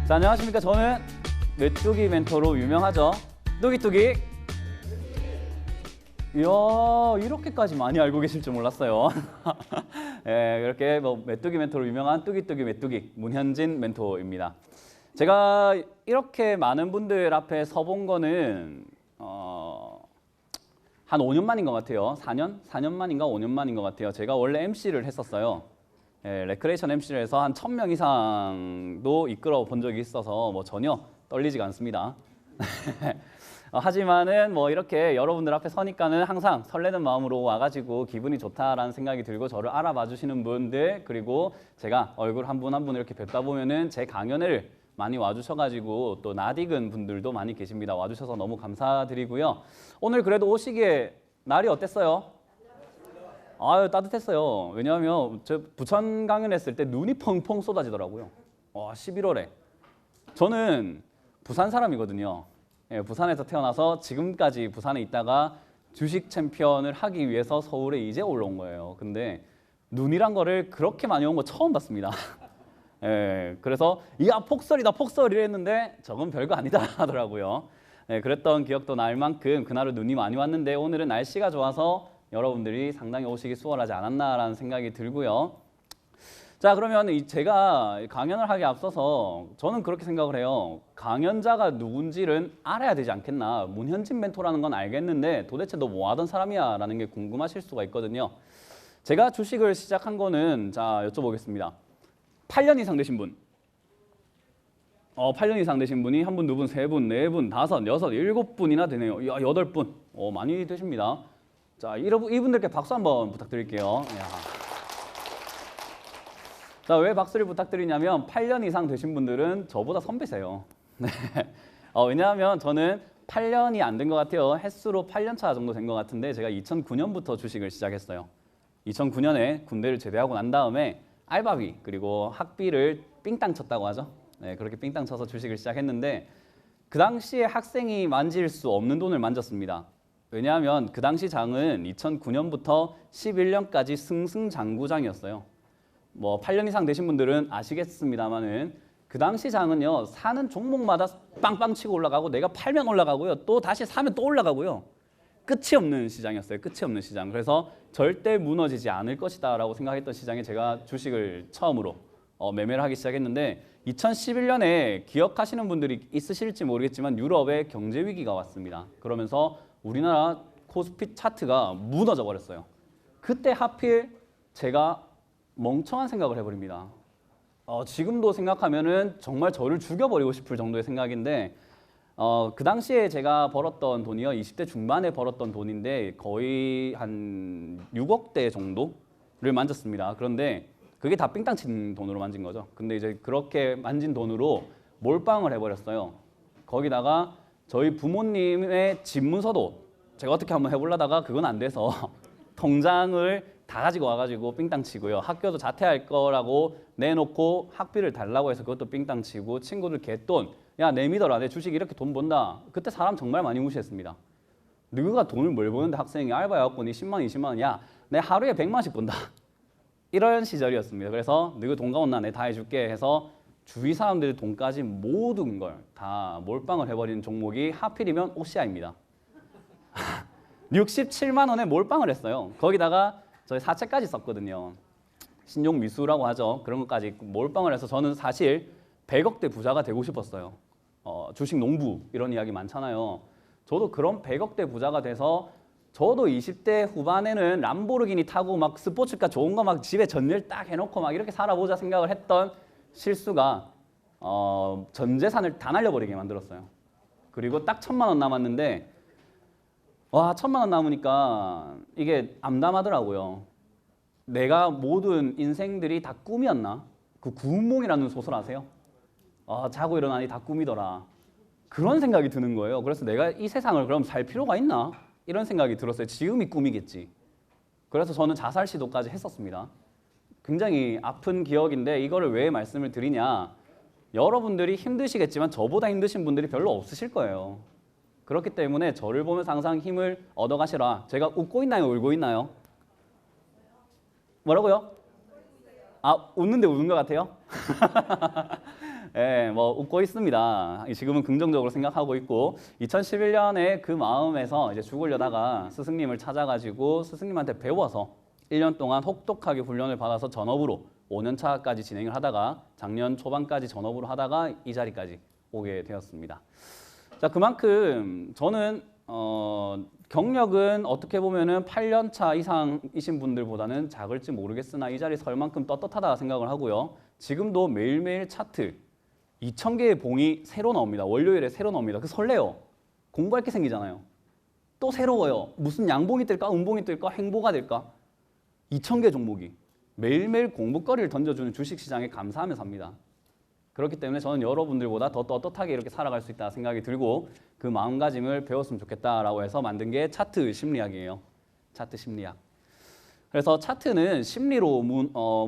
자, 안녕하십니까. 저는 메뚜기 멘토로 유명하죠. 뚜기뚜기. 이야, 이렇게까지 많이 알고 계실 줄 몰랐어요. 예, 이렇게 메뚜기 멘토로 유명한 뚜기뚜기 메뚜기 문현진 멘토입니다. 제가 이렇게 많은 분들 앞에 서본 거는 한 5년 만인 것 같아요. 4년 만인가 5년 만인 것 같아요. 제가 원래 MC를 했었어요. 예, 레크레이션 MC를 해서 한 1000명 이상도 이끌어 본 적이 있어서 전혀 떨리지가 않습니다. 하지만은 이렇게 여러분들 앞에 서니까는 항상 설레는 마음으로 와가지고 기분이 좋다라는 생각이 들고, 저를 알아봐 주시는 분들, 그리고 제가 얼굴 한 분 한 분 이렇게 뵙다 보면은 제 강연을 많이 와주셔가지고 또 낯익은 분들도 많이 계십니다. 와주셔서 너무 감사드리고요. 오늘 그래도 오시기에 날이 어땠어요? 아유, 따뜻했어요. 왜냐하면 저 부천 강연했을 때 눈이 펑펑 쏟아지더라고요. 11월에. 저는 부산 사람이거든요. 예, 부산에서 태어나서 지금까지 부산에 있다가 주식 챔피언을 하기 위해서 서울에 이제 올라온 거예요. 근데 눈이란 거를 그렇게 많이 온 거 처음 봤습니다. 예, 그래서 야, 폭설이다 폭설이라 했는데 저건 별거 아니다 하더라고요. 예, 그랬던 기억도 날 만큼 그날은 눈이 많이 왔는데, 오늘은 날씨가 좋아서 여러분들이 상당히 오시기 수월하지 않았나라는 생각이 들고요. 자, 그러면 제가 강연을 하기 앞서서 저는 그렇게 생각을 해요. 강연자가 누군지를 알아야 되지 않겠나. 문현진 멘토라는 건 알겠는데 도대체 너 뭐 하던 사람이야? 라는 게 궁금하실 수가 있거든요. 제가 주식을 시작한 거는, 자, 여쭤보겠습니다. 8년 이상 되신 분. 8년 이상 되신 분이 한 분, 두 분, 세 분, 네 분, 다섯, 여섯, 일곱 분이나 되네요. 야, 8분. 많이 되십니다. 자, 이분들께 박수 한번 부탁드릴게요. 자, 왜 박수를 부탁드리냐면 8년 이상 되신 분들은 저보다 선배세요. 네. 왜냐하면 저는 8년이 안 된 것 같아요. 횟수로 8년 차 정도 된 것 같은데, 제가 2009년부터 주식을 시작했어요. 2009년에 군대를 제대하고 난 다음에 알바비 그리고 학비를 삥땅 쳤다고 하죠. 네, 그렇게 삥땅 쳐서 주식을 시작했는데, 그 당시에 학생이 만질 수 없는 돈을 만졌습니다. 왜냐하면 그 당시 장은 2009년부터 11년까지 승승장구장이었어요. 8년 이상 되신 분들은 아시겠습니다만은 그 당시 장은요, 사는 종목마다 빵빵 치고 올라가고, 내가 팔면 올라가고요, 또 다시 사면 또 올라가고요. 끝이 없는 시장이었어요. 끝이 없는 시장. 그래서 절대 무너지지 않을 것이다 라고 생각했던 시장에 제가 주식을 처음으로 매매를 하기 시작했는데, 2011년에 기억하시는 분들이 있으실지 모르겠지만 유럽에 경제 위기가 왔습니다. 그러면서 우리나라 코스피 차트가 무너져 버렸어요. 그때 하필 제가 멍청한 생각을 해버립니다. 지금도 생각하면은 정말 저를 죽여버리고 싶을 정도의 생각인데, 그 당시에 제가 벌었던 돈이요, 20대 중반에 벌었던 돈인데 거의 한 6억대 정도를 만졌습니다. 그런데 그게 다 삥땅 친 돈으로 만진 거죠. 근데 이제 그렇게 만진 돈으로 몰빵을 해버렸어요. 거기다가 저희 부모님의 집 문서도 제가 어떻게 한번 해보려다가 그건 안 돼서 통장을 다 가지고 와가지고 삥땅 치고요. 학교도 자퇴할 거라고 내놓고 학비를 달라고 해서 그것도 삥땅 치고, 친구들 개돈, 야, 내 믿어라, 내 주식 이렇게 돈 번다. 그때 사람 정말 많이 무시했습니다. 너가 돈을 뭘 버는데 학생이 알바해갖고 니 10만 원, 20만 원, 야, 내 하루에 100만 원씩 번다. 이런 시절이었습니다. 그래서 너가 돈 가온나 내 다 해줄게 해서 주위 사람들의 돈까지 모든 걸 다 몰빵을 해버리는 종목이 하필이면 OCI입니다. 67만 원에 몰빵을 했어요. 거기다가 저희 사채까지 썼거든요. 신용 미수라고 하죠. 그런 것까지 몰빵을 해서 저는 사실 100억대 부자가 되고 싶었어요. 주식 농부 이런 이야기 많잖아요. 저도 그런 100억대 부자가 돼서, 저도 20대 후반에는 람보르기니 타고 막 스포츠카 좋은 거 막 집에 전열 딱 해놓고 막 이렇게 살아보자 생각을 했던 실수가 전 재산을 다 날려버리게 만들었어요. 그리고 딱 1000만 원 남았는데, 와, 1000만 원 남으니까 이게 암담하더라고요. 내가 모든 인생들이 다 꿈이었나? 그 구운몽이라는 소설 아세요? 자고 일어나니 다 꿈이더라. 그런 생각이 드는 거예요. 그래서 내가 이 세상을 그럼 살 필요가 있나? 이런 생각이 들었어요. 지금이 꿈이겠지. 그래서 저는 자살 시도까지 했었습니다. 굉장히 아픈 기억인데, 이거를 왜 말씀을 드리냐? 여러분들이 힘드시겠지만 저보다 힘드신 분들이 별로 없으실 거예요. 그렇기 때문에 저를 보면서 항상 힘을 얻어가시라. 제가 웃고 있나요? 울고 있나요? 뭐라고요? 아, 웃는데 우는 것 같아요? 예, 뭐 웃고 있습니다. 지금은 긍정적으로 생각하고 있고 2011년에 그 마음에서 이제 죽으려다가 스승님을 찾아가지고 스승님한테 배워서 1년 동안 혹독하게 훈련을 받아서 전업으로 5년 차까지 진행을 하다가 작년 초반까지 전업으로 하다가 이 자리까지 오게 되었습니다. 자, 그만큼 저는 경력은 어떻게 보면은 8년 차 이상이신 분들보다는 작을지 모르겠으나 이 자리 설 만큼 떳떳하다 생각을 하고요. 지금도 매일매일 차트 2,000개의 봉이 새로 나옵니다. 월요일에 새로 나옵니다. 그 설레요. 공부할 게 생기잖아요. 또 새로워요. 무슨 양봉이 뜰까? 음봉이 뜰까? 행보가 될까? 2,000개 종목이 매일매일 공부거리를 던져주는 주식시장에 감사하며 삽니다. 그렇기 때문에 저는 여러분들보다 더 떳떳하게 이렇게 살아갈 수 있다 생각이 들고 그 마음가짐을 배웠으면 좋겠다라고 해서 만든 게 차트 심리학이에요. 차트 심리학. 그래서 차트는 심리로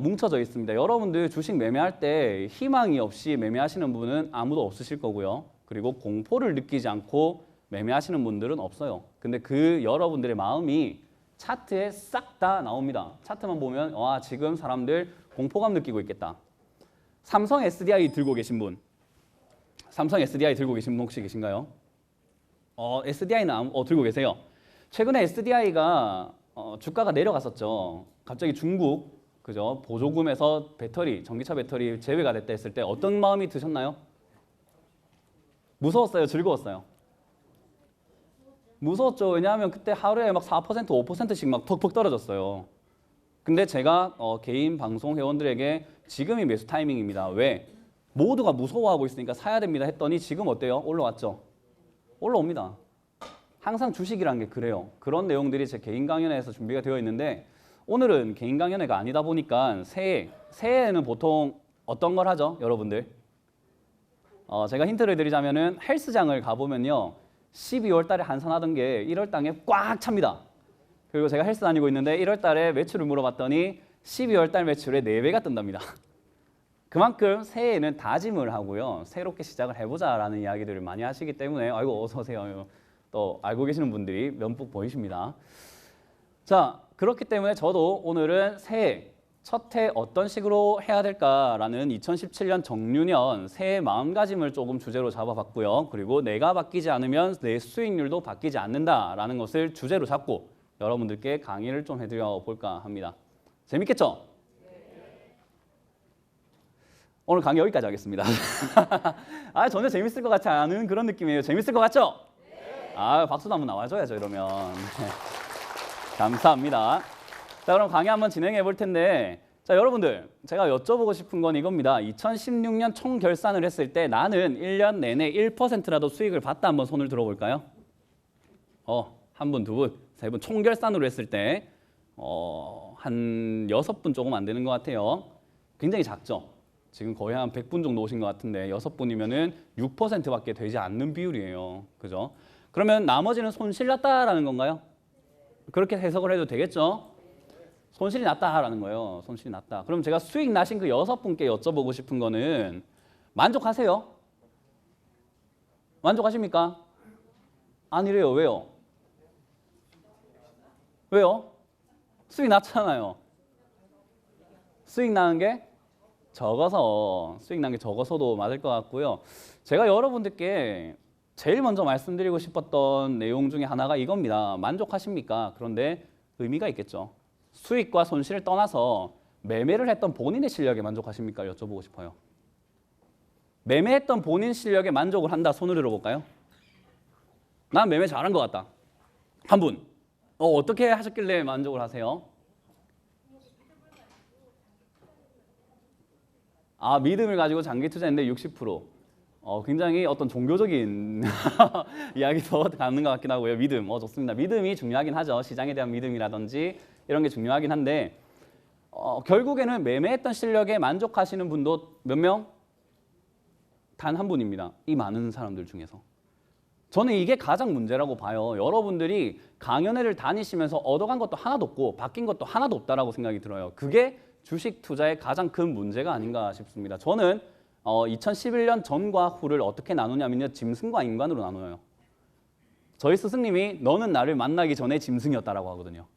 뭉쳐져 있습니다. 여러분들 주식 매매할 때 희망이 없이 매매하시는 분은 아무도 없으실 거고요. 그리고 공포를 느끼지 않고 매매하시는 분들은 없어요. 근데 그 여러분들의 마음이 차트에 싹 다 나옵니다. 차트만 보면 와, 지금 사람들 공포감 느끼고 있겠다. 삼성 SDI 들고 계신 분, 삼성 SDI 들고 계신 분 혹시 계신가요? SDI는 들고 계세요. 최근에 SDI가 주가가 내려갔었죠. 갑자기 중국 그죠? 보조금에서 배터리, 전기차 배터리 제외가 됐다 했을 때 어떤 마음이 드셨나요? 무서웠어요? 즐거웠어요? 무서웠죠. 왜냐하면 그때 하루에 막 4%, 5%씩 막 퍽퍽 떨어졌어요. 근데 제가 개인 방송 회원들에게 지금이 매수 타이밍입니다. 왜? 모두가 무서워하고 있으니까 사야 됩니다 했더니 지금 어때요? 올라왔죠? 올라옵니다. 항상 주식이라는 게 그래요. 그런 내용들이 제 개인 강연회에서 준비가 되어 있는데 오늘은 개인 강연회가 아니다 보니까 새해에는 보통 어떤 걸 하죠? 여러분들? 제가 힌트를 드리자면은 헬스장을 가보면요. 12월 달에 한산하던 게 1월 달에 꽉 찹니다. 그리고 제가 헬스 다니고 있는데 1월 달에 매출을 물어봤더니 12월 달 매출의 4배가 뜬답니다. 그만큼 새해에는 다짐을 하고요. 새롭게 시작을 해보자라는 이야기들을 많이 하시기 때문에 아이고 어서 오세요. 또 알고 계시는 분들이 면북 보이십니다. 자, 그렇기 때문에 저도 오늘은 새해 첫 해 어떤 식으로 해야 될까라는 2017년 정유년 새해 마음가짐을 조금 주제로 잡아봤고요. 그리고 내가 바뀌지 않으면 내 수익률도 바뀌지 않는다라는 것을 주제로 잡고 여러분들께 강의를 좀 해드려 볼까 합니다. 재밌겠죠? 오늘 강의 여기까지 하겠습니다. 전혀 재밌을 것 같지 않은 그런 느낌이에요. 재밌을 것 같죠? 박수도 한번 나와줘야죠, 이러면. 감사합니다. 자, 그럼 강의 한번 진행해 볼 텐데, 자, 여러분들, 제가 여쭤보고 싶은 건 이겁니다. 2016년 총 결산을 했을 때 나는 1년 내내 1%라도 수익을 봤다 한번 손을 들어볼까요? 한 분, 두 분, 세 분, 총 결산으로 했을 때, 한 6분 조금 안 되는 것 같아요. 굉장히 작죠? 지금 거의 한 100분 정도 오신 것 같은데 6분이면은 6%밖에 되지 않는 비율이에요. 그죠? 그러면 나머지는 손실 났다라는 건가요? 그렇게 해석을 해도 되겠죠? 손실이 났다라는 거예요. 손실이 났다. 그럼 제가 수익 나신 그 6분께 여쭤보고 싶은 거는 만족하세요? 만족하십니까? 아니래요. 왜요? 왜요? 수익 났잖아요. 수익 나는 게 수익 난 게 적어서도 맞을 것 같고요. 제가 여러분들께 제일 먼저 말씀드리고 싶었던 내용 중에 하나가 이겁니다. 만족하십니까? 그런데 의미가 있겠죠. 수익과 손실을 떠나서 매매를 했던 본인의 실력에 만족하십니까? 여쭤보고 싶어요. 매매했던 본인 실력에 만족을 한다. 손을 들어볼까요? 난 매매 잘한 것 같다. 한 분. 어떻게 하셨길래 만족을 하세요? 믿음을 가지고 장기 투자했는데 60%. 굉장히 어떤 종교적인 이야기도 가는 것 같긴 하고요. 믿음, 좋습니다. 믿음이 중요하긴 하죠. 시장에 대한 믿음이라든지 이런 게 중요하긴 한데 결국에는 매매했던 실력에 만족하시는 분도 몇 명? 단 한 분입니다. 이 많은 사람들 중에서. 저는 이게 가장 문제라고 봐요. 여러분들이 강연회를 다니시면서 얻어간 것도 하나도 없고 바뀐 것도 하나도 없다라고 생각이 들어요. 그게 주식 투자의 가장 큰 문제가 아닌가 싶습니다. 저는 2011년 전과 후를 어떻게 나누냐면요. 짐승과 인간으로 나눠요. 저희 스승님이 너는 나를 만나기 전에 짐승이었다라고 하거든요.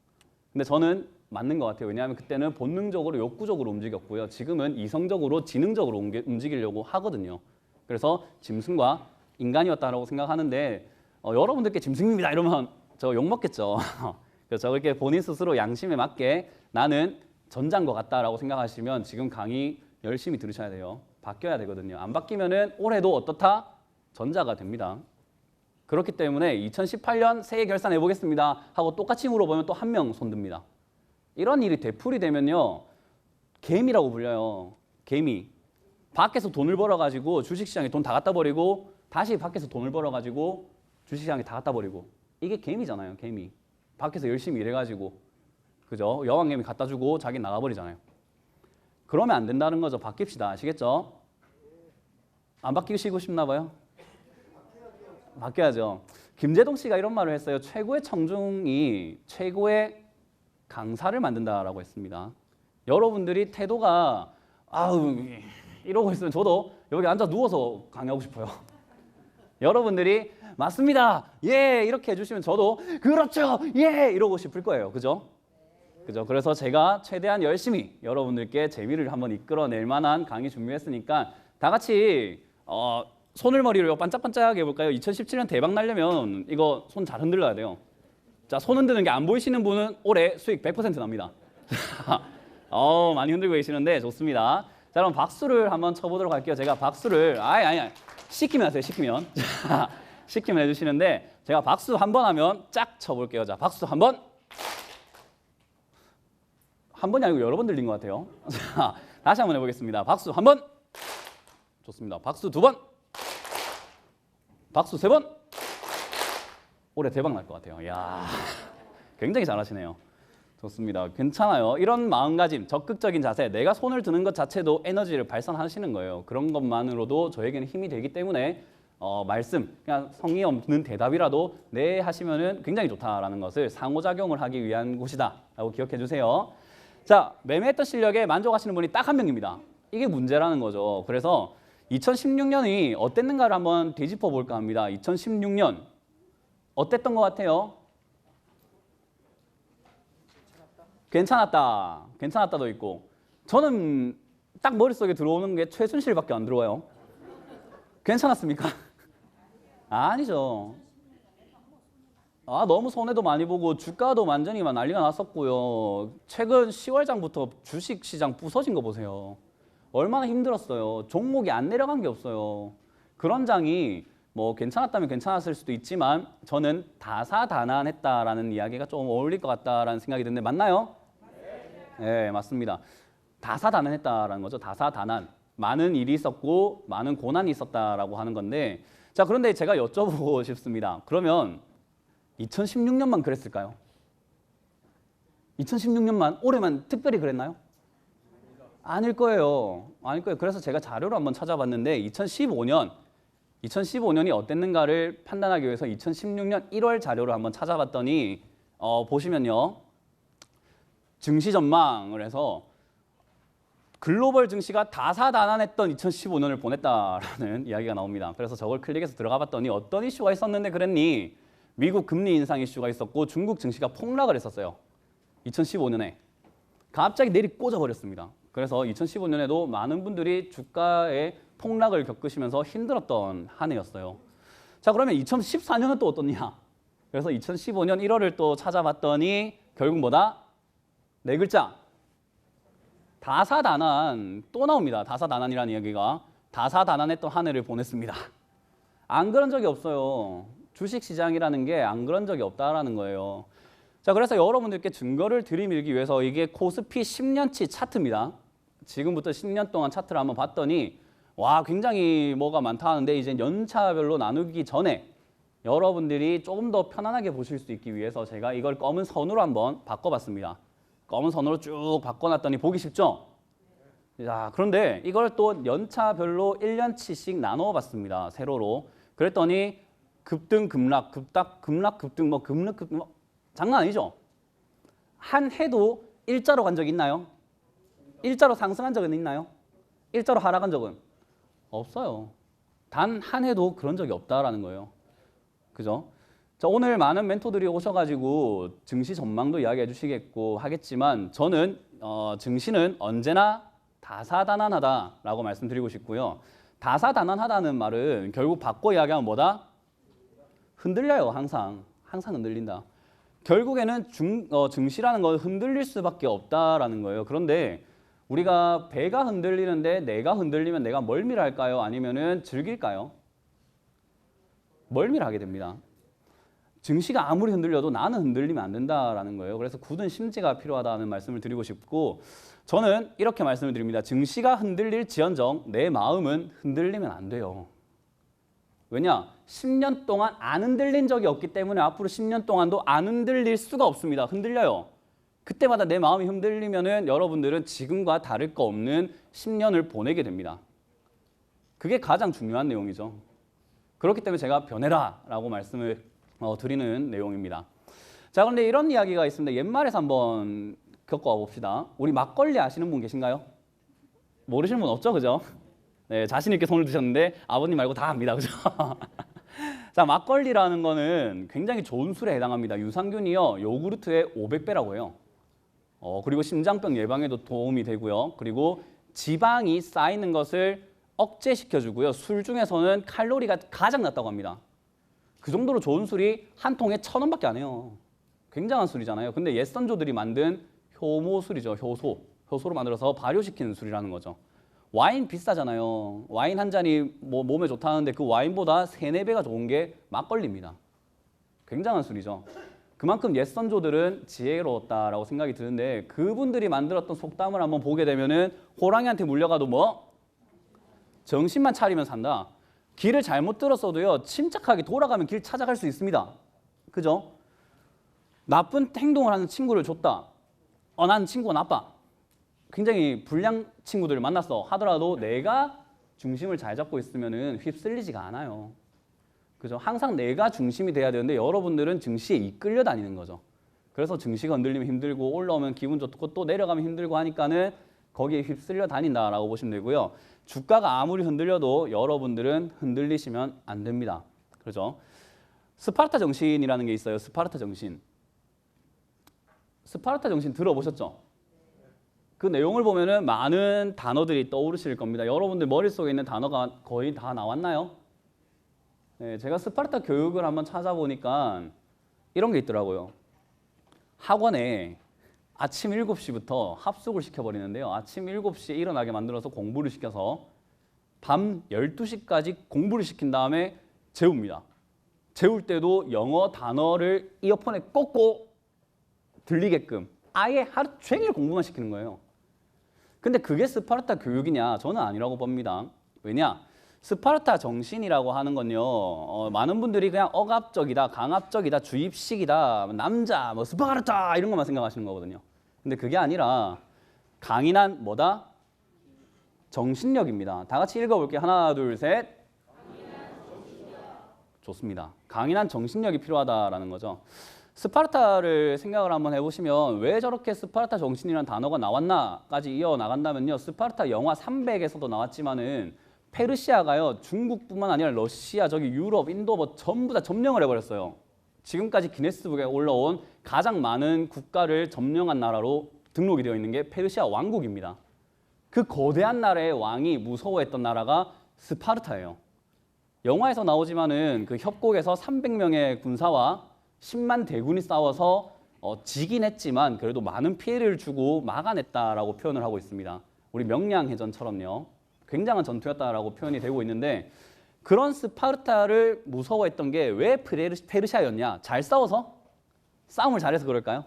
근데 저는 맞는 것 같아요. 왜냐하면 그때는 본능적으로 욕구적으로 움직였고요. 지금은 이성적으로 지능적으로 움직이려고 하거든요. 그래서 짐승과 인간이었다라고 생각하는데 여러분들께 짐승입니다 이러면 저 욕먹겠죠. 그래서 그렇게 본인 스스로 양심에 맞게 나는 전자인 것 같다라고 생각하시면 지금 강의 열심히 들으셔야 돼요. 바뀌어야 되거든요. 안 바뀌면은 올해도 어떻다? 전자가 됩니다. 그렇기 때문에 2018년 새해 결산 해보겠습니다 하고 똑같이 물어보면 또 한 명 손듭니다. 이런 일이 되풀이 되면요. 개미라고 불려요. 개미. 밖에서 돈을 벌어가지고 주식시장에 돈 다 갖다 버리고 다시 밖에서 돈을 벌어가지고 주식시장에 다 갖다 버리고 이게 개미잖아요. 개미. 밖에서 열심히 일해가지고 그죠? 여왕개미 갖다 주고 자기 나가버리잖아요. 그러면 안 된다는 거죠. 바뀝시다. 아시겠죠? 안 바뀌시고 싶나 봐요? 바뀌어야죠. 김재동 씨가 이런 말을 했어요. 최고의 청중이 최고의 강사를 만든다라고 했습니다. 여러분들이 태도가 아우 이러고 있으면 저도 여기 앉아 누워서 강의하고 싶어요. 여러분들이 맞습니다. 예 이렇게 해주시면 저도 그렇죠. 예 이러고 싶을 거예요. 그죠? 그죠? 그래서 제가 최대한 열심히 여러분들께 재미를 한번 이끌어낼 만한 강의 준비했으니까 다 같이 손을 머리로 반짝반짝 해볼까요? 2017년 대박 나려면 이거 손 잘 흔들어야 돼요. 자, 손 흔드는 게 안 보이시는 분은 올해 수익 100% 납니다. 많이 흔들고 계시는데 좋습니다. 자, 그럼 박수를 한번 쳐보도록 할게요. 제가 박수를 아니 시키면 하세요. 시키면 시키면 해주시는데 제가 박수 한 번 하면 짝 쳐볼게요. 자, 박수 한 번. 한 번이 아니고 여러 번 들린 것 같아요. 자, 다시 한번 해보겠습니다. 박수 한 번. 좋습니다. 박수 두 번. 박수 세 번. 올해 대박 날 것 같아요. 이야, 굉장히 잘하시네요. 좋습니다. 괜찮아요. 이런 마음가짐, 적극적인 자세, 내가 손을 드는 것 자체도 에너지를 발산하시는 거예요. 그런 것만으로도 저에게는 힘이 되기 때문에 말씀, 그냥 성의 없는 대답이라도 네 하시면은 굉장히 좋다라는 것을 상호작용을 하기 위한 곳이다라고 기억해 주세요. 자, 매매했던 실력에 만족하시는 분이 딱 한 명입니다. 이게 문제라는 거죠. 그래서 2016년이 어땠는가를 한번 되짚어 볼까 합니다. 2016년 어땠던 것 같아요? 괜찮았다. 괜찮았다도 있고 저는 딱 머릿속에 들어오는 게 최순실밖에 안 들어와요. 괜찮았습니까? 아니죠. 너무 손해도 많이 보고 주가도 완전히 난리가 났었고요. 최근 10월장부터 주식시장 부서진 거 보세요. 얼마나 힘들었어요. 종목이 안 내려간 게 없어요. 그런 장이 뭐 괜찮았다면 괜찮았을 수도 있지만 저는 다사다난했다라는 이야기가 좀 어울릴 것 같다라는 생각이 드는데 맞나요? 네, 맞습니다. 다사다난했다라는 거죠. 다사다난. 많은 일이 있었고 많은 고난이 있었다라고 하는 건데 자, 그런데 제가 여쭤보고 싶습니다. 그러면 2016년만 그랬을까요? 2016년만 올해만 특별히 그랬나요? 아닐 거예요. 아닐 거예요. 그래서 제가 자료를 한번 찾아봤는데 2015년이 어땠는가를 판단하기 위해서 2016년 1월 자료를 한번 찾아봤더니 보시면요. 증시 전망을 해서 글로벌 증시가 다사다난했던 2015년을 보냈다라는 이야기가 나옵니다. 그래서 저걸 클릭해서 들어가 봤더니 어떤 이슈가 있었는데 그랬니? 미국 금리 인상 이슈가 있었고 중국 증시가 폭락을 했었어요. 2015년에. 갑자기 내리 꽂아버렸습니다. 그래서 2015년에도 많은 분들이 주가의 폭락을 겪으시면서 힘들었던 한 해였어요. 자, 그러면 2014년은 또 어떻냐? 그래서 2015년 1월을 또 찾아봤더니 결국 뭐다? 네 글자. 다사다난 또 나옵니다. 다사다난이라는 이야기가. 다사다난했던 한 해를 보냈습니다. 안 그런 적이 없어요. 주식시장이라는 게 안 그런 적이 없다라는 거예요. 자, 그래서 여러분들께 증거를 들이밀기 위해서 이게 코스피 10년치 차트입니다. 지금부터 10년 동안 차트를 한번 봤더니 와, 굉장히 뭐가 많다 하는데 이제 연차별로 나누기 전에 여러분들이 조금 더 편안하게 보실 수 있기 위해서 제가 이걸 검은 선으로 한번 바꿔봤습니다. 검은 선으로 쭉 바꿔놨더니 보기 쉽죠? 자, 그런데 이걸 또 연차별로 1년치씩 나눠봤습니다. 세로로. 그랬더니 급등, 급락, 급락, 급등, 뭐 급락, 급등, 뭐 장난 아니죠? 한 해도 일자로 간 적이 있나요? 일자로 상승한 적은 있나요? 일자로 하락한 적은 없어요. 단 한 해도 그런 적이 없다라는 거예요. 그죠? 자, 오늘 많은 멘토들이 오셔가지고 증시 전망도 이야기해 주시겠고 하겠지만 저는 증시는 언제나 다사다난하다라고 말씀드리고 싶고요. 다사다난하다는 말은 결국 바꿔 이야기하면 뭐다? 흔들려요. 항상 흔들린다. 결국에는 증시라는 건 흔들릴 수밖에 없다라는 거예요. 그런데 우리가 배가 흔들리는데 내가 흔들리면 내가 멀미할까요? 아니면은 즐길까요? 멀미하게 됩니다. 증시가 아무리 흔들려도 나는 흔들리면 안 된다라는 거예요. 그래서 굳은 심지가 필요하다는 말씀을 드리고 싶고 저는 이렇게 말씀을 드립니다. 증시가 흔들릴지언정 내 마음은 흔들리면 안 돼요. 왜냐? 10년 동안 안 흔들린 적이 없기 때문에 앞으로 10년 동안도 안 흔들릴 수가 없습니다. 흔들려요. 그때마다 내 마음이 흔들리면은 여러분들은 지금과 다를 거 없는 10년을 보내게 됩니다. 그게 가장 중요한 내용이죠. 그렇기 때문에 제가 변해라 라고 말씀을 드리는 내용입니다. 자, 그런데 이런 이야기가 있습니다. 옛말에서 한번 겪어와 봅시다. 우리 막걸리 아시는 분 계신가요? 모르시는 분 없죠? 그죠? 네, 자신 있게 손을 드셨는데 아버님 말고 다 압니다. 그죠? 자, 막걸리라는 거는 굉장히 좋은 술에 해당합니다. 유산균이요, 요구르트의 500배라고 해요. 그리고 심장병 예방에도 도움이 되고요. 그리고 지방이 쌓이는 것을 억제시켜주고요. 술 중에서는 칼로리가 가장 낮다고 합니다. 그 정도로 좋은 술이 한 통에 1,000원밖에 안 해요. 굉장한 술이잖아요. 근데 옛 선조들이 만든 효모술이죠. 효소로 만들어서 발효시키는 술이라는 거죠. 와인 비싸잖아요. 와인 한 잔이 뭐 몸에 좋다는데 그 와인보다 3, 4배가 좋은 게 막걸리입니다. 굉장한 술이죠. 그만큼 옛 선조들은 지혜로웠다라고 생각이 드는데 그분들이 만들었던 속담을 한번 보게 되면은 호랑이한테 물려가도 뭐? 정신만 차리면 산다. 길을 잘못 들었어도요, 침착하게 돌아가면 길 찾아갈 수 있습니다. 그죠? 나쁜 행동을 하는 친구를 줬다. 난 친구가 나빠. 굉장히 불량 친구들을 만났어 하더라도 내가 중심을 잘 잡고 있으면은 휩쓸리지가 않아요. 그죠? 항상 내가 중심이 돼야 되는데 여러분들은 증시에 이끌려 다니는 거죠. 그래서 증시가 흔들리면 힘들고 올라오면 기분 좋고 또 내려가면 힘들고 하니까는 거기에 휩쓸려 다닌다라고 보시면 되고요. 주가가 아무리 흔들려도 여러분들은 흔들리시면 안 됩니다. 그렇죠? 스파르타 정신이라는 게 있어요. 스파르타 정신. 스파르타 정신 들어보셨죠? 그 내용을 보면은 많은 단어들이 떠오르실 겁니다. 여러분들 머릿속에 있는 단어가 거의 다 나왔나요? 네, 제가 스파르타 교육을 한번 찾아보니까 이런 게 있더라고요. 학원에 아침 7시부터 합숙을 시켜버리는데요. 아침 7시에 일어나게 만들어서 공부를 시켜서 밤 12시까지 공부를 시킨 다음에 재웁니다. 재울 때도 영어 단어를 이어폰에 꽂고 들리게끔 아예 하루 종일 공부만 시키는 거예요. 근데 그게 스파르타 교육이냐? 저는 아니라고 봅니다. 왜냐? 스파르타 정신이라고 하는 건요, 많은 분들이 그냥 억압적이다, 강압적이다, 주입식이다, 남자, 뭐 스파르타 이런 것만 생각하시는 거거든요. 근데 그게 아니라 강인한 뭐다? 정신력입니다. 다 같이 읽어볼게요. 하나, 둘, 셋. 좋습니다. 강인한 정신력이 필요하다라는 거죠. 스파르타를 생각을 한번 해보시면 왜 저렇게 스파르타 정신이라는 단어가 나왔나까지 이어나간다면요. 스파르타 영화 300에서도 나왔지만은 페르시아가요, 중국뿐만 아니라 러시아, 저기 유럽, 인도 뭐 전부 다 점령을 해버렸어요. 지금까지 기네스북에 올라온 가장 많은 국가를 점령한 나라로 등록이 되어 있는 게 페르시아 왕국입니다. 그 거대한 나라의 왕이 무서워했던 나라가 스파르타예요. 영화에서 나오지만은 그 협곡에서 300명의 군사와 10만 대군이 싸워서 지긴 했지만 그래도 많은 피해를 주고 막아냈다라고 표현을 하고 있습니다. 우리 명량해전처럼요. 굉장한 전투였다라고 표현이 되고 있는데 그런 스파르타를 무서워했던 게 왜 페르시아였냐? 잘 싸워서? 싸움을 잘해서 그럴까요?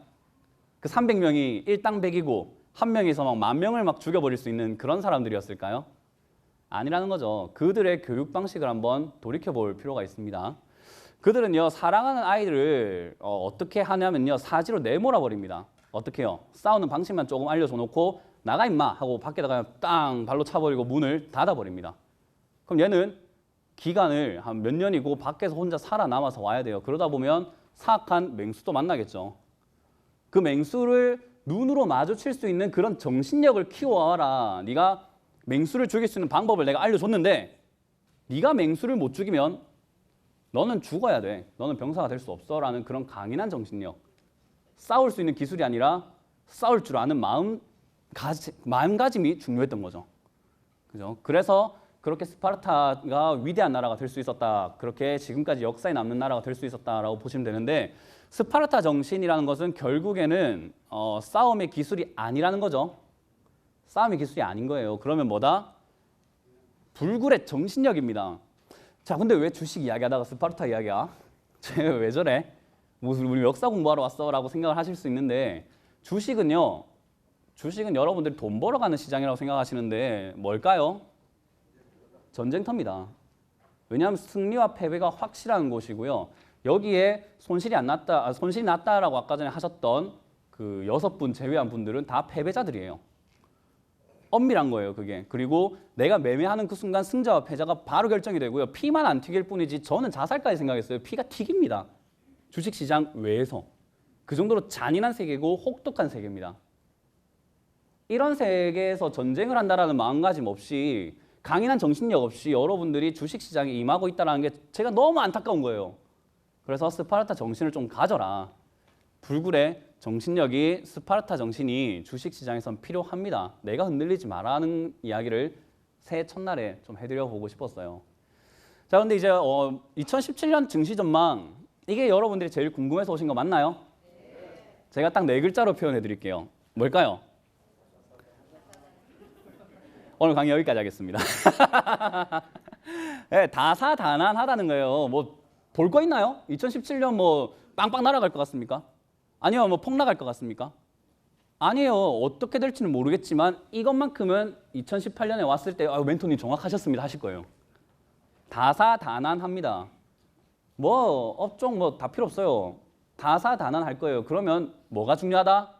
그 300명이 일당백이고 한 명이서 막 10,000명을 막 죽여버릴 수 있는 그런 사람들이었을까요? 아니라는 거죠. 그들의 교육 방식을 한번 돌이켜볼 필요가 있습니다. 그들은요, 사랑하는 아이들을 어떻게 하냐면요, 사지로 내몰아 버립니다. 어떻게 해요? 싸우는 방식만 조금 알려줘 놓고 나가 임마 하고 밖에다가 땅 발로 차버리고 문을 닫아버립니다. 그럼 얘는 기간을 한 몇 년이고 밖에서 혼자 살아남아서 와야 돼요. 그러다 보면 사악한 맹수도 만나겠죠. 그 맹수를 눈으로 마주칠 수 있는 그런 정신력을 키워와라. 네가 맹수를 죽일 수 있는 방법을 내가 알려줬는데 네가 맹수를 못 죽이면 너는 죽어야 돼. 너는 병사가 될 수 없어. 라는 그런 강인한 정신력. 싸울 수 있는 기술이 아니라 싸울 줄 아는 마음가짐이 중요했던 거죠. 그죠? 그래서 그렇게 스파르타가 위대한 나라가 될 수 있었다. 그렇게 지금까지 역사에 남는 나라가 될 수 있었다라고 보시면 되는데 스파르타 정신이라는 것은 결국에는 싸움의 기술이 아니라는 거죠. 싸움의 기술이 아닌 거예요. 그러면 뭐다? 불굴의 정신력입니다. 자, 근데 왜 주식 이야기하다가 스파르타 이야기야? 왜 저래? 무슨 우리 역사 공부하러 왔어라고 생각을 하실 수 있는데 주식은 여러분들이 돈 벌어가는 시장이라고 생각하시는데 뭘까요? 전쟁터입니다. 왜냐하면 승리와 패배가 확실한 곳이고요. 여기에 손실이 났다라고 아까 전에 하셨던 그 6분 제외한 분들은 다 패배자들이에요. 엄밀한 거예요, 그게. 그리고 내가 매매하는 그 순간 승자와 패자가 바로 결정이 되고요. 피만 안 튀길 뿐이지 저는 자살까지 생각했어요. 피가 튀깁니다. 주식시장 외에서. 그 정도로 잔인한 세계고 혹독한 세계입니다. 이런 세계에서 전쟁을 한다라는 마음가짐 없이 강인한 정신력 없이 여러분들이 주식시장에 임하고 있다는 게 제가 너무 안타까운 거예요. 그래서 스파르타 정신을 좀 가져라. 불굴의 정신력이 스파르타 정신이 주식시장에선 필요합니다. 내가 흔들리지 마라는 이야기를 새해 첫날에 좀 해드려 보고 싶었어요. 자, 근데 이제 2017년 증시 전망 이게 여러분들이 제일 궁금해서 오신 거 맞나요? 제가 딱 4글자로 표현해 드릴게요. 뭘까요? 오늘 강의 여기까지 하겠습니다. 네, 다사다난하다는 거예요. 뭐 볼 거 있나요? 2017년 뭐 빵빵 날아갈 것 같습니까? 아니면 뭐 폭락할 것 같습니까? 아니에요. 어떻게 될지는 모르겠지만 이것만큼은 2018년에 왔을 때 멘토님 정확하셨습니다 하실 거예요. 다사다난합니다. 뭐 업종 뭐 다 필요 없어요. 다사다난할 거예요. 그러면 뭐가 중요하다?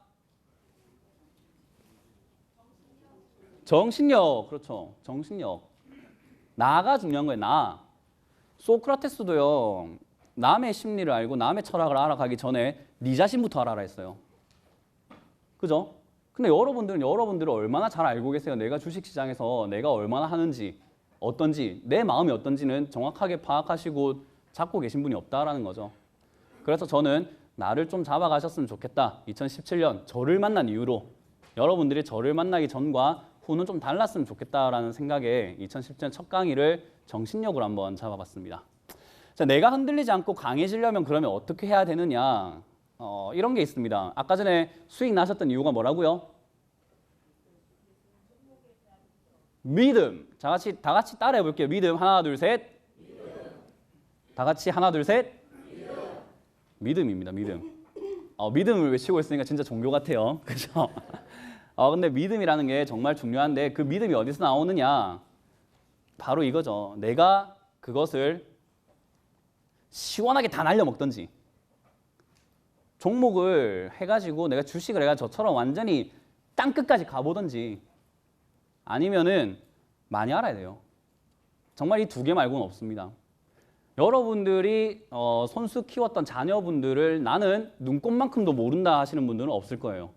정신력. 그렇죠. 정신력. 나가 중요한 거예요. 나. 소크라테스도요. 남의 심리를 알고 남의 철학을 알아가기 전에 네 자신부터 알아라 했어요. 그죠? 근데 여러분들은 얼마나 잘 알고 계세요? 내가 주식시장에서 내가 얼마나 하는지, 어떤지, 내 마음이 어떤지는 정확하게 파악하시고 잡고 계신 분이 없다라는 거죠. 그래서 저는 나를 좀 잡아가셨으면 좋겠다. 2017년 저를 만난 이후로 여러분들이 저를 만나기 전과 후는 좀 달랐으면 좋겠다라는 생각에 2017년 첫 강의를 정신력으로 한번 잡아봤습니다. 자, 내가 흔들리지 않고 강해지려면 그러면 어떻게 해야 되느냐? 이런 게 있습니다. 아까 전에 수익 나셨던 이유가 뭐라고요? 믿음. 다 같이 따라해 볼게요. 믿음. 하나, 둘, 셋. 다 같이 하나, 둘, 셋. 믿음입니다. 믿음. 믿음을 외치고 있으니까 진짜 종교 같아요. 그죠? 근데 믿음이라는 게 정말 중요한데 그 믿음이 어디서 나오느냐? 바로 이거죠. 내가 그것을 시원하게 다 날려먹든지 종목을 해가지고 내가 주식을 해가지고 저처럼 완전히 땅끝까지 가보든지 아니면은 많이 알아야 돼요. 정말 이 2개 말고는 없습니다. 여러분들이 손수 키웠던 자녀분들을 나는 눈꼽만큼도 모른다 하시는 분들은 없을 거예요.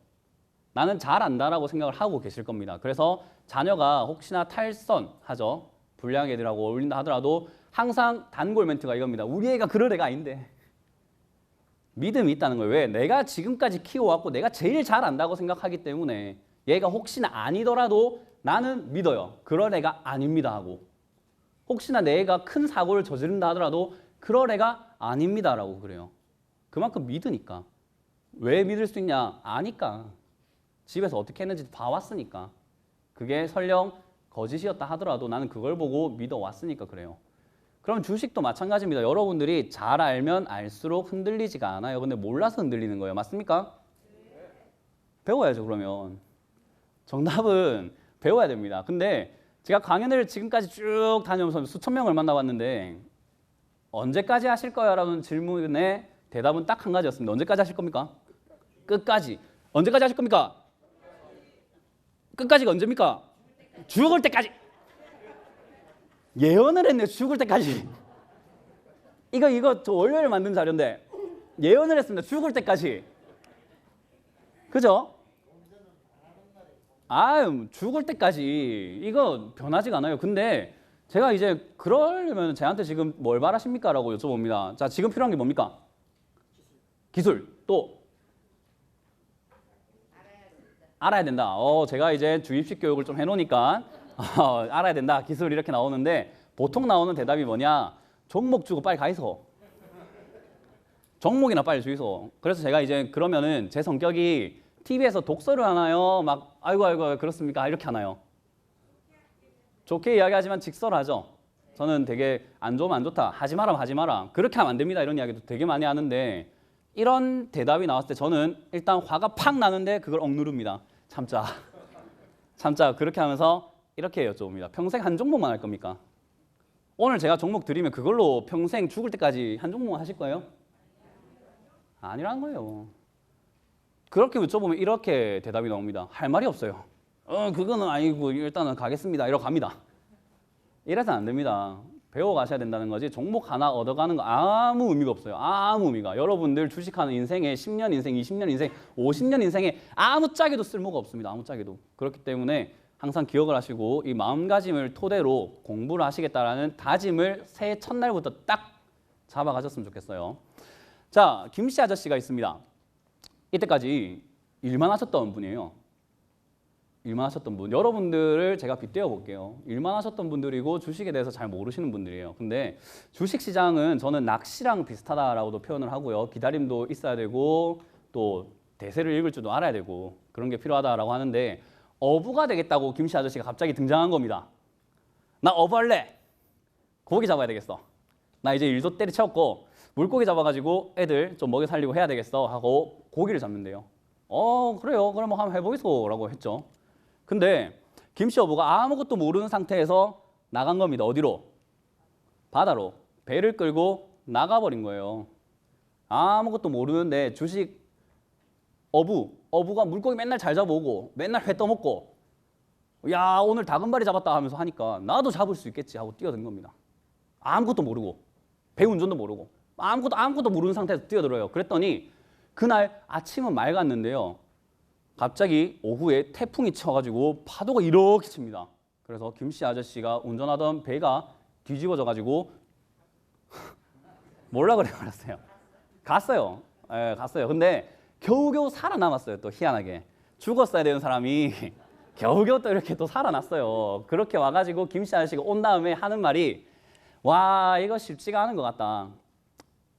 나는 잘 안다라고 생각을 하고 계실 겁니다. 그래서 자녀가 혹시나 탈선하죠. 불량한 애들하고 어울린다 하더라도 항상 단골 멘트가 이겁니다. 우리 애가 그럴 애가 아닌데. 믿음이 있다는 거예요. 왜? 내가 지금까지 키워왔고 내가 제일 잘 안다고 생각하기 때문에 얘가 혹시나 아니더라도 나는 믿어요. 그럴 애가 아닙니다 하고. 혹시나 내 애가 큰 사고를 저지른다 하더라도 그럴 애가 아닙니다라고 그래요. 그만큼 믿으니까. 왜 믿을 수 있냐? 아니까. 집에서 어떻게 했는지 봐왔으니까. 그게 설령 거짓이었다 하더라도 나는 그걸 보고 믿어왔으니까 그래요. 그럼 주식도 마찬가지입니다. 여러분들이 잘 알면 알수록 흔들리지가 않아요. 근데 몰라서 흔들리는 거예요. 맞습니까? 배워야죠, 그러면. 정답은 배워야 됩니다. 근데 제가 강연을 지금까지 쭉 다녀오면서 수천 명을 만나봤는데 언제까지 하실 거야? 라는 질문에 대답은 딱 한 가지였습니다. 언제까지 하실 겁니까? 끝까지. 언제까지 하실 겁니까? 끝까지가 언제입니까? 죽을 때까지. 예언을 했네. 죽을 때까지. 이거 저 월요일에 만든 자료인데 예언을 했습니다. 죽을 때까지. 그죠? 죽을 때까지. 이거 변하지가 않아요. 근데 제가 이제 그러려면 쟤한테 지금 뭘 바라십니까? 라고 여쭤봅니다. 자, 지금 필요한 게 뭡니까? 기술. 또? 알아야 된다. 제가 이제 주입식 교육을 좀 해놓으니까 알아야 된다. 기술 이렇게 나오는데 보통 나오는 대답이 뭐냐? 종목 주고 빨리 가 있어. 종목이나 빨리 주이소. 그래서 제가 이제 그러면은 제 성격이 TV에서 독서를 하나요? 막 아이고 그렇습니까? 이렇게 하나요? 좋게 이야기하지만 직설하죠. 저는 되게 안 좋으면 안 좋다. 하지 마라. 그렇게 하면 안 됩니다. 이런 이야기도 되게 많이 하는데 이런 대답이 나왔을 때 저는 일단 화가 팍 나는데 그걸 억누릅니다. 참자. 그렇게 하면서 이렇게 여쭤봅니다. 평생 한 종목만 할 겁니까? 오늘 제가 종목 드리면 그걸로 평생 죽을 때까지 한 종목만 하실 거예요? 아니라는 거예요. 그렇게 여쭤보면 이렇게 대답이 나옵니다. 할 말이 없어요. 그거는 아니고 일단은 가겠습니다. 이러고 갑니다. 이래서는 안 됩니다. 배워가셔야 된다는 거지 종목 하나 얻어가는 거 아무 의미가 없어요. 아무 의미가. 여러분들 주식하는 인생에 10년 인생, 20년 인생, 50년 인생에 아무 짝에도 쓸모가 없습니다. 아무 짝에도. 그렇기 때문에 항상 기억을 하시고 이 마음가짐을 토대로 공부를 하시겠다라는 다짐을 새해 첫날부터 딱 잡아가셨으면 좋겠어요. 자, 김씨 아저씨가 있습니다. 이때까지 일만 하셨던 분이에요. 일만 하셨던 분. 여러분들을 제가 빗대어 볼게요. 일만 하셨던 분들이고 주식에 대해서 잘 모르시는 분들이에요. 근데 주식시장은 저는 낚시랑 비슷하다라고도 표현을 하고요. 기다림도 있어야 되고 또 대세를 읽을 줄도 알아야 되고 그런 게 필요하다라고 하는데 어부가 되겠다고 김씨 아저씨가 갑자기 등장한 겁니다. 나 어부할래. 고기 잡아야 되겠어. 나 이제 일도 때려쳤고 물고기 잡아가지고 애들 좀 먹여 살리고 해야 되겠어 하고 고기를 잡는데요. 그래요. 그럼 한번 해보이소 라고 했죠. 근데 김씨 어부가 아무것도 모르는 상태에서 나간 겁니다. 어디로? 바다로. 배를 끌고 나가버린 거예요. 아무것도 모르는데 주식 어부가 물고기 맨날 잘 잡아오고 맨날 회 떠먹고 야 오늘 다금바리 잡았다 하면서 하니까 나도 잡을 수 있겠지 하고 뛰어든 겁니다. 아무것도 모르고 배 운전도 모르고 아무것도 모르는 상태에서 뛰어들어요. 그랬더니 그날 아침은 맑았는데요. 갑자기 오후에 태풍이 쳐가지고 파도가 이렇게 칩니다. 그래서 김씨 아저씨가 운전하던 배가 뒤집어져가지고 몰라 그래 버렸어요. 갔어요. 갔어요. 근데 겨우겨우 살아남았어요. 또 희한하게 죽었어야 되는 사람이 겨우겨우 또 이렇게 또 살아났어요. 그렇게 와가지고 김씨 아저씨가 온 다음에 하는 말이 와 이거 쉽지가 않은 것 같다.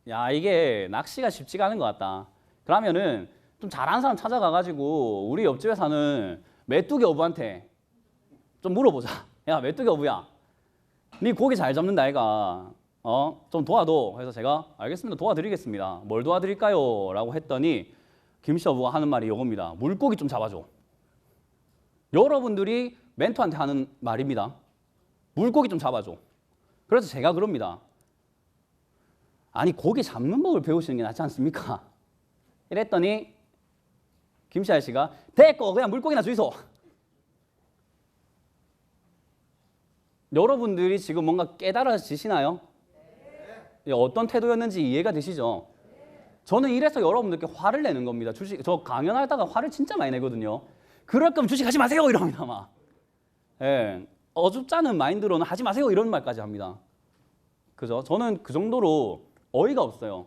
야 이게 낚시가 쉽지가 않은 것 같다. 그러면은 좀 잘하는 사람 찾아가가지고 우리 옆집에 사는 메뚜기 어부한테 좀 물어보자. 야 메뚜기 어부야, 네 고기 잘 잡는다 아이가. 좀 도와줘. 그래서 제가 알겠습니다. 도와드리겠습니다. 뭘 도와드릴까요? 라고 했더니 김씨 어부가 하는 말이 이겁니다. 물고기 좀 잡아줘. 여러분들이 멘토한테 하는 말입니다. 물고기 좀 잡아줘. 그래서 제가 그럽니다. 아니 고기 잡는 법을 배우시는 게 낫지 않습니까? 이랬더니 김씨 아저씨가 됐고 그냥 물고기나 주이소. 여러분들이 지금 뭔가 깨달아지시나요? 네. 어떤 태도였는지 이해가 되시죠? 네. 저는 이래서 여러분들께 화를 내는 겁니다. 저 강연하다가 화를 진짜 많이 내거든요. 그럴 거면 주식하지 마세요 이럽니다 막. 예, 어줍잖은 마인드로는 하지 마세요 이런 말까지 합니다. 그죠? 저는 그 정도로 어이가 없어요.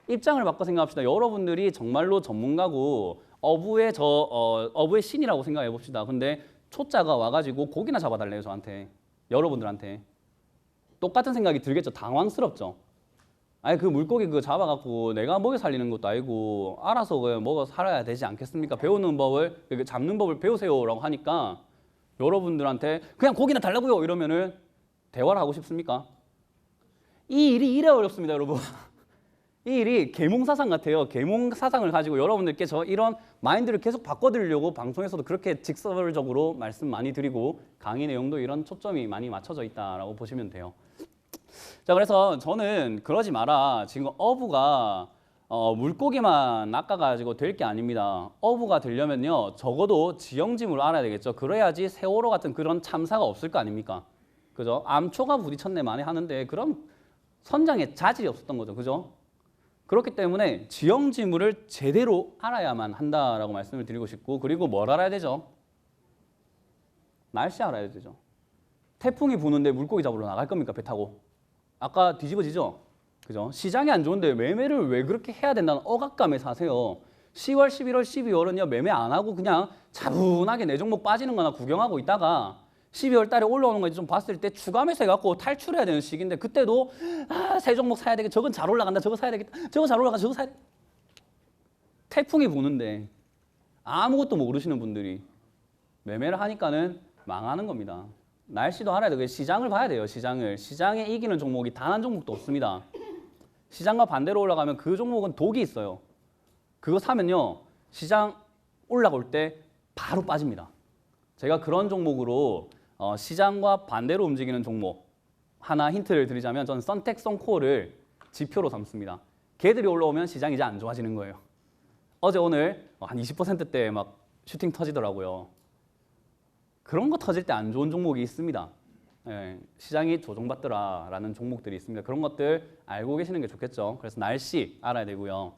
입장을 바꿔 생각합시다. 여러분들이 정말로 전문가고 어부의 신이라고 생각해 봅시다. 근데 초짜가 와가지고 고기나 잡아달래요 저한테. 여러분들한테. 똑같은 생각이 들겠죠. 당황스럽죠. 아니 그 물고기 그거 잡아갖고 내가 먹여 살리는 것도 아니고 알아서 그냥 먹어 살아야 되지 않겠습니까? 배우는 법을 잡는 법을 배우세요라고 하니까 여러분들한테 그냥 고기나 달라고요 이러면은 대화를 하고 싶습니까? 이 일이 이래 어렵습니다 여러분. 이 일이 계몽사상 같아요. 계몽사상을 가지고 여러분들께 저 이런 마인드를 계속 바꿔드리려고 방송에서도 그렇게 직설적으로 말씀 많이 드리고 강의 내용도 이런 초점이 많이 맞춰져 있다라고 보시면 돼요. 자, 그래서 저는 그러지 마라. 지금 어부가 물고기만 낚아가지고 될 게 아닙니다. 어부가 되려면요 적어도 지형지물을 알아야 되겠죠. 그래야지 세월호 같은 그런 참사가 없을 거 아닙니까? 그죠? 암초가 부딪혔네 많이 하는데 그럼 선장에 자질이 없었던 거죠. 그죠? 그렇기 때문에 지형지물을 제대로 알아야만 한다라고 말씀을 드리고 싶고, 그리고 뭘 알아야 되죠? 날씨 알아야 되죠. 태풍이 부는데 물고기 잡으러 나갈 겁니까? 배 타고? 아까 뒤집어지죠? 그죠? 시장이 안 좋은데 매매를 왜 그렇게 해야 된다는 억압감에 사세요. 10월, 11월, 12월은요 매매 안 하고 그냥 차분하게 내 종목 빠지는 거나 구경하고 있다가 12월 달에 올라오는 거 좀 봤을 때 추가 매수해갖고 탈출해야 되는 시기인데 그때도 새 종목 사야 되겠다. 저건 잘 올라간다. 저거 사야 되겠다. 저거 잘 올라가. 저거 사야 돼. 태풍이 부는데 아무것도 모르시는 분들이 매매를 하니까는 망하는 겁니다. 날씨도 알아야 돼요. 시장을 봐야 돼요. 시장에 이기는 종목이 단 한 종목도 없습니다. 시장과 반대로 올라가면 그 종목은 독이 있어요. 그거 사면요 시장 올라올 때 바로 빠집니다. 제가 그런 종목으로 시장과 반대로 움직이는 종목 하나 힌트를 드리자면 저는 선택 선코어를 지표로 삼습니다. 걔들이 올라오면 시장이 이제 안 좋아지는 거예요. 어제 오늘 한 20%대 막 슈팅 터지더라고요. 그런 거 터질 때 안 좋은 종목이 있습니다. 예, 시장이 조종받더라라는 종목들이 있습니다. 그런 것들 알고 계시는 게 좋겠죠. 그래서 날씨 알아야 되고요.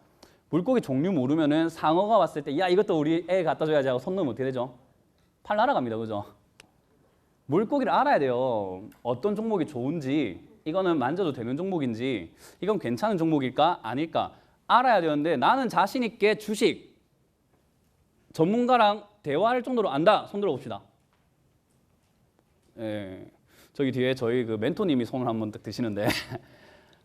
물고기 종류 모르면은 상어가 왔을 때 야 이것도 우리 애 갖다 줘야지 하고 손 넣으면 어떻게 되죠? 팔 날아갑니다. 그죠? 물고기를 알아야 돼요. 어떤 종목이 좋은지, 이거는 만져도 되는 종목인지, 이건 괜찮은 종목일까? 아닐까? 알아야 되는데 나는 자신 있게 주식 전문가랑 대화할 정도로 안다. 손 들어봅시다. 예, 저기 뒤에 저희 그 멘토님이 손을 한번 딱 드시는데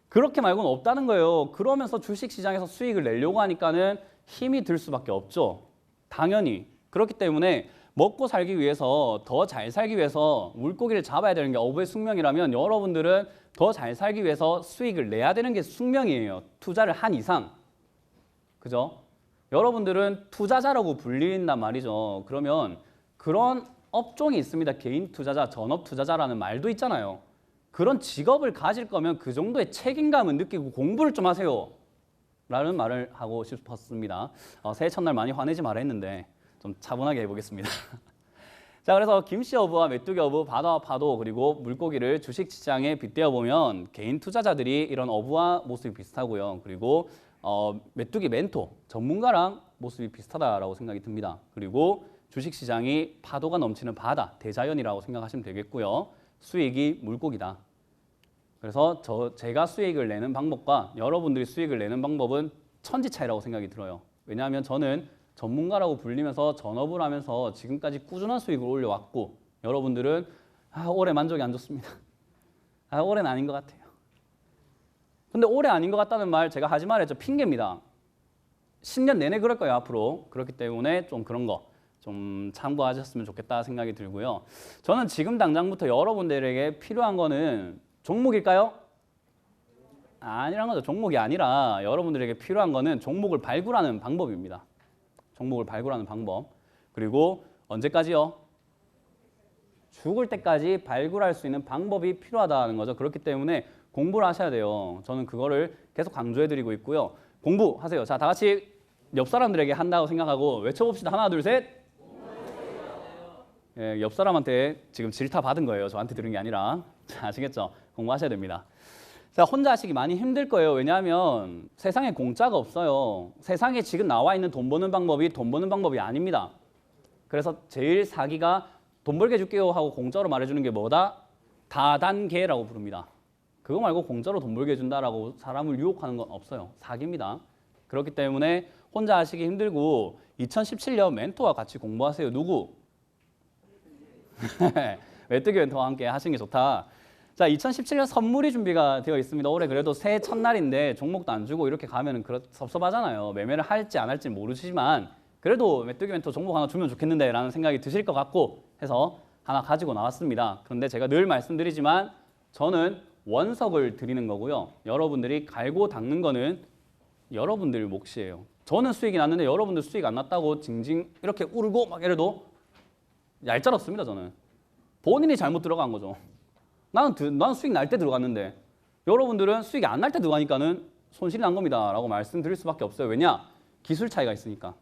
그렇게 말고는 없다는 거예요. 그러면서 주식 시장에서 수익을 내려고 하니까는 힘이 들 수밖에 없죠. 당연히. 그렇기 때문에 먹고 살기 위해서 더 잘 살기 위해서 물고기를 잡아야 되는 게 어부의 숙명이라면 여러분들은 더 잘 살기 위해서 수익을 내야 되는 게 숙명이에요. 투자를 한 이상. 그죠? 여러분들은 투자자라고 불린단 말이죠. 그러면 그런 업종이 있습니다. 개인 투자자, 전업 투자자라는 말도 있잖아요. 그런 직업을 가질 거면 그 정도의 책임감은 느끼고 공부를 좀 하세요. 라는 말을 하고 싶었습니다. 새해 첫날 많이 화내지 말아 했는데 좀 차분하게 해보겠습니다. 자, 그래서 김씨 어부와 메뚜기 어부, 바다와 파도 그리고 물고기를 주식시장에 빗대어 보면 개인 투자자들이 이런 어부와 모습이 비슷하고요. 그리고 메뚜기 멘토, 전문가랑 모습이 비슷하다라고 생각이 듭니다. 그리고 주식시장이 파도가 넘치는 바다, 대자연이라고 생각하시면 되겠고요. 수익이 물고기다. 그래서 제가 수익을 내는 방법과 여러분들이 수익을 내는 방법은 천지 차이라고 생각이 들어요. 왜냐하면 저는 전문가라고 불리면서 전업을 하면서 지금까지 꾸준한 수익을 올려왔고 여러분들은 올해 만족이 안 좋습니다. 올해는 아닌 것 같아요. 근데 올해 아닌 것 같다는 말 제가 하지 말했죠. 핑계입니다. 10년 내내 그럴 거예요, 앞으로. 그렇기 때문에 좀 그런 거 좀 참고하셨으면 좋겠다 생각이 들고요. 저는 지금 당장부터 여러분들에게 필요한 거는 종목일까요? 아니란 거죠. 종목이 아니라 여러분들에게 필요한 거는 종목을 발굴하는 방법입니다. 종목을 발굴하는 방법. 그리고 언제까지요? 죽을 때까지 발굴할 수 있는 방법이 필요하다는 거죠. 그렇기 때문에 공부를 하셔야 돼요. 저는 그거를 계속 강조해드리고 있고요. 공부하세요. 자, 다 같이 옆 사람들에게 한다고 생각하고 외쳐봅시다. 하나, 둘, 셋. 예, 옆 사람한테 지금 질타 받은 거예요. 저한테 들은 게 아니라. 자, 아시겠죠? 공부하셔야 됩니다. 자, 혼자 하시기 많이 힘들 거예요. 왜냐하면 세상에 공짜가 없어요. 세상에 지금 나와 있는 돈 버는 방법이 돈 버는 방법이 아닙니다. 그래서 제일 사기가 돈 벌게 해줄게요 하고 공짜로 말해주는 게 뭐다? 다단계라고 부릅니다. 그거 말고 공짜로 돈 벌게 해준다라고 사람을 유혹하는 건 없어요. 사기입니다. 그렇기 때문에 혼자 하시기 힘들고 2017년 멘토와 같이 공부하세요. 누구? 메뚜기 멘토와 함께 하시는 게 좋다. 자, 2017년 선물이 준비가 되어 있습니다. 올해 그래도 새해 첫날인데 종목도 안 주고 이렇게 가면은 섭섭하잖아요. 매매를 할지 안 할지 모르시지만 그래도 메뚜기 멘토 종목 하나 주면 좋겠는데 라는 생각이 드실 것 같고 해서 하나 가지고 나왔습니다. 그런데 제가 늘 말씀드리지만 저는 원석을 드리는 거고요. 여러분들이 갈고 닦는 거는 여러분들 몫이에요. 저는 수익이 났는데 여러분들 수익 안 났다고 징징 이렇게 울고 막 이래도 얄짤없습니다. 저는 본인이 잘못 들어간 거죠. 나는 수익 날 때 들어갔는데 여러분들은 수익이 안 날 때 들어가니까는 손실이 난 겁니다 라고 말씀드릴 수밖에 없어요. 왜냐? 기술 차이가 있으니까.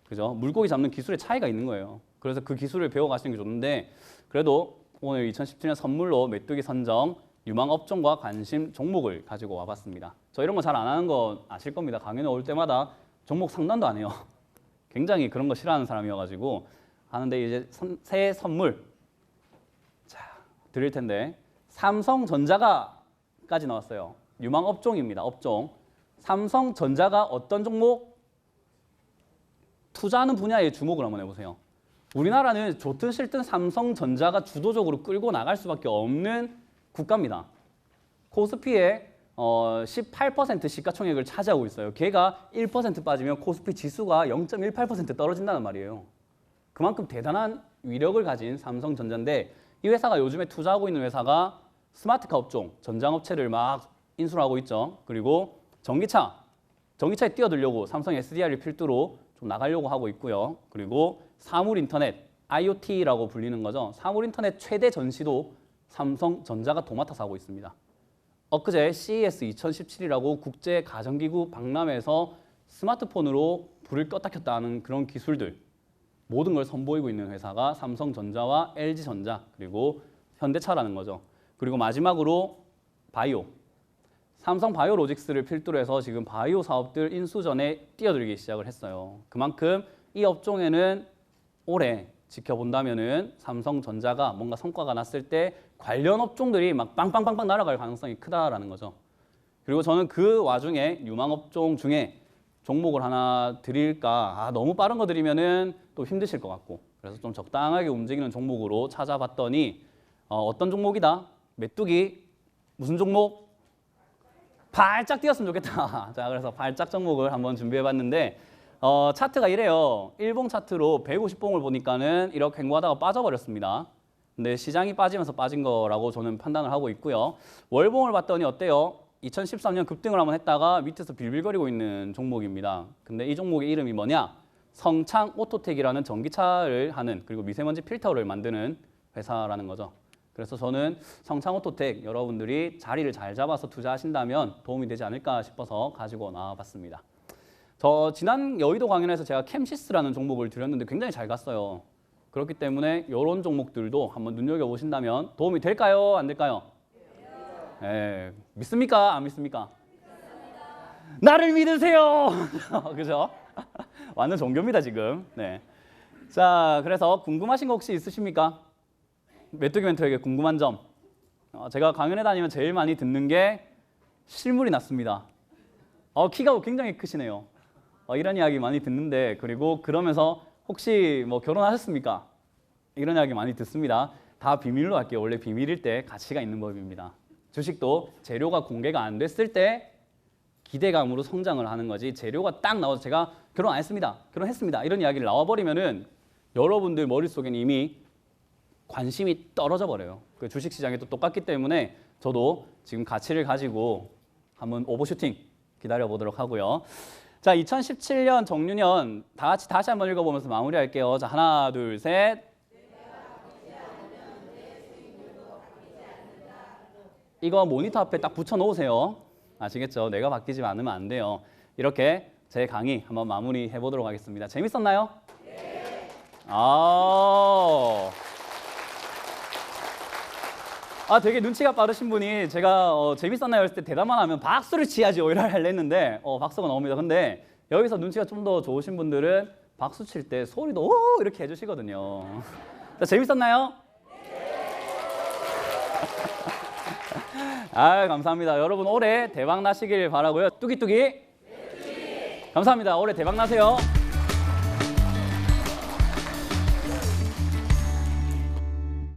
그죠? 물고기 잡는 기술의 차이가 있는 거예요. 그래서 그 기술을 배워가시는 게 좋은데 그래도 오늘 2017년 선물로 메뚜기 선정 유망 업종과 관심 종목을 가지고 와봤습니다. 저 이런 거 잘 안 하는 거 아실 겁니다. 강연에 올 때마다 종목 상담도 안 해요. 굉장히 그런 거 싫어하는 사람이어가지고 하는데 이제 새해 선물. 자, 드릴 텐데 삼성전자가까지 나왔어요. 유망 업종입니다. 업종. 삼성전자가 어떤 종목? 투자하는 분야에 주목을 한번 해보세요. 우리나라는 좋든 싫든 삼성전자가 주도적으로 끌고 나갈 수밖에 없는 국가입니다. 코스피의 18% 시가총액을 차지하고 있어요. 걔가 1% 빠지면 코스피 지수가 0.18% 떨어진다는 말이에요. 그만큼 대단한 위력을 가진 삼성전자인데 이 회사가 요즘에 투자하고 있는 회사가 스마트카 업종, 전장업체를 막 인수를 하고 있죠. 그리고 전기차에 뛰어들려고 삼성 SDI를 필두로 좀 나가려고 하고 있고요. 그리고 사물인터넷, IoT라고 불리는 거죠. 사물인터넷 최대 전시도 삼성전자가 도맡아서 하고 있습니다. 엊그제 CES 2017이라고 국제 가정기구 박람회에서 스마트폰으로 불을 껐다 켰다 하는 그런 기술들 모든 걸 선보이고 있는 회사가 삼성전자와 LG전자 그리고 현대차라는 거죠. 그리고 마지막으로 바이오. 삼성 바이오로직스를 필두로 해서 지금 바이오 사업들 인수전에 뛰어들기 시작을 했어요. 그만큼 이 업종에는 올해 지켜본다면은 삼성전자가 뭔가 성과가 났을 때 관련 업종들이 막 빵빵빵빵 날아갈 가능성이 크다라는 거죠. 그리고 저는 그 와중에 유망 업종 중에 종목을 하나 드릴까? 너무 빠른 거 드리면은 또 힘드실 것 같고 그래서 좀 적당하게 움직이는 종목으로 찾아봤더니 어떤 종목이다? 메뚜기 무슨 종목? 발짝 뛰었으면 좋겠다. 자, 그래서 발짝 종목을 한번 준비해봤는데 차트가 이래요. 일봉 차트로 150봉을 보니까는 이렇게 횡보하다가 빠져버렸습니다. 근데 시장이 빠지면서 빠진 거라고 저는 판단을 하고 있고요. 월봉을 봤더니 어때요? 2013년 급등을 한번 했다가 밑에서 빌빌거리고 있는 종목입니다. 근데 이 종목의 이름이 뭐냐? 성창 오토텍이라는 전기차를 하는 그리고 미세먼지 필터를 만드는 회사라는 거죠. 그래서 저는 성창 오토텍 여러분들이 자리를 잘 잡아서 투자하신다면 도움이 되지 않을까 싶어서 가지고 나와봤습니다. 저 지난 여의도 강연에서 제가 캠시스라는 종목을 드렸는데 굉장히 잘 갔어요. 그렇기 때문에 이런 종목들도 한번 눈여겨보신다면 도움이 될까요? 안 될까요? 네. 믿습니까? 안 믿습니까? 나를 믿으세요! 그죠? 완전 종교입니다, 지금. 네. 자, 그래서 궁금하신 거 혹시 있으십니까? 메뚜기 멘토에게 궁금한 점. 제가 강연에 다니면 제일 많이 듣는 게 실물이 났습니다. 키가 굉장히 크시네요. 이런 이야기 많이 듣는데 그리고 그러면서 혹시 뭐 결혼하셨습니까? 이런 이야기 많이 듣습니다. 다 비밀로 할게요. 원래 비밀일 때 가치가 있는 법입니다. 주식도 재료가 공개가 안 됐을 때 기대감으로 성장을 하는 거지 재료가 딱 나와서 제가 결혼 안 했습니다. 결혼했습니다. 이런 이야기를 나와버리면은 여러분들 머릿속에는 이미 관심이 떨어져 버려요. 그 주식시장이 또 똑같기 때문에 저도 지금 가치를 가지고 한번 오버슈팅 기다려보도록 하고요. 자, 2017년 정유년 다 같이 다시 한번 읽어보면서 마무리할게요. 자, 하나, 둘, 셋. 이거 모니터 앞에 딱 붙여놓으세요. 아시겠죠? 내가 바뀌지 않으면 안 돼요. 이렇게 제 강의 한번 마무리해 보도록 하겠습니다. 재밌었나요? 네. 되게 눈치가 빠르신 분이 제가 재밌었나요? 했을 때 대답만 하면 박수를 치야지 이렇게 하려 했는데 박수가 나옵니다. 근데 여기서 눈치가 좀 더 좋으신 분들은 박수 칠 때 소리도 오 이렇게 해주시거든요. 자, 재밌었나요? 감사합니다. 여러분 올해 대박 나시길 바라고요. 뚜기뚜기. 감사합니다. 올해 대박 나세요.